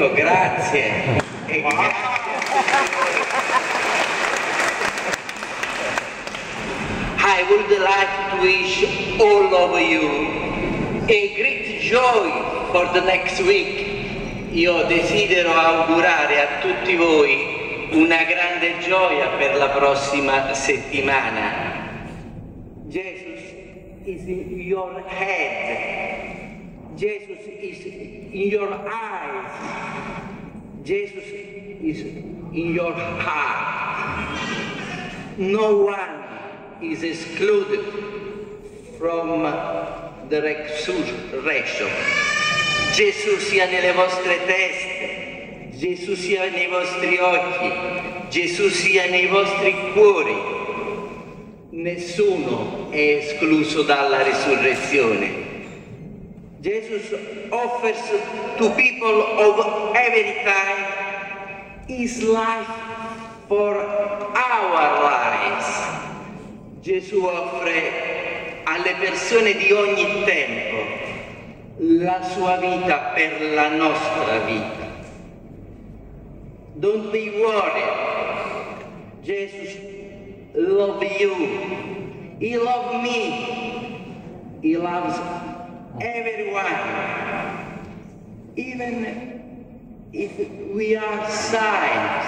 Dio, grazie. E I would like to wish all of you a great joy for the next week. Io desidero augurare a tutti voi una grande gioia per la prossima settimana. Jesus is in your head. Jesus is in your eyes. Jesus is in your heart. No one is excluded from the resurrection. Gesù sia nelle vostre teste, Gesù sia nei vostri occhi, Gesù sia nei vostri cuori. Nessuno è escluso dalla risurrezione. Jesus offers to people of every time His life for our lives. Gesù offre alle persone di ogni tempo la sua vita per la nostra vita. Don't be worried. Jesus loves you. He loves me. He loves everyone. Even if we are silent.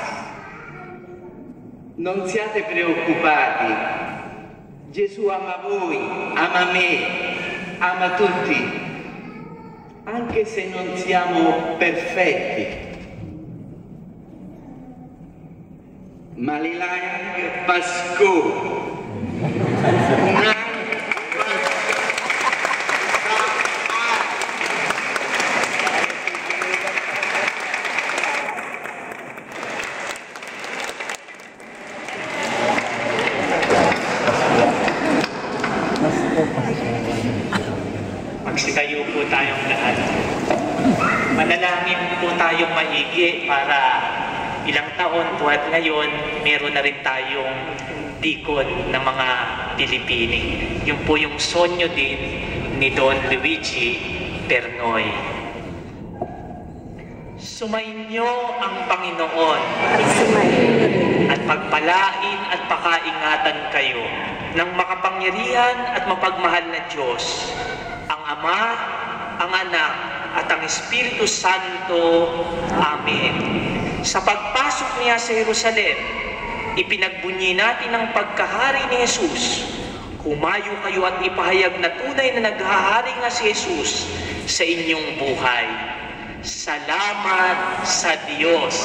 Non siate preoccupati. Gesù ama voi, ama me, ama tutti. Anche se non siamo perfetti. Malilang Pasko. Magsitayo po tayong lahat. Manalangin po tayong maigi para ilang taon po at ngayon meron na rin tayong dikon ng mga Pilipini. Yung po yung sonyo din ni Don Luigi Pernoy. Sumainyo ang Panginoon at pagpalain at pakaingatan kayo ng makapangyarihan at mapagmahal na Diyos, ang Ama, ang Anak, at ang Espiritu Santo. Amen. Sa pagpasok niya sa Jerusalem, ipinagbunyi natin ang pagkahari ni Jesus. Humayo kayo at ipahayag na tunay na naghahari nga si Jesus sa inyong buhay. Salamat sa Diyos.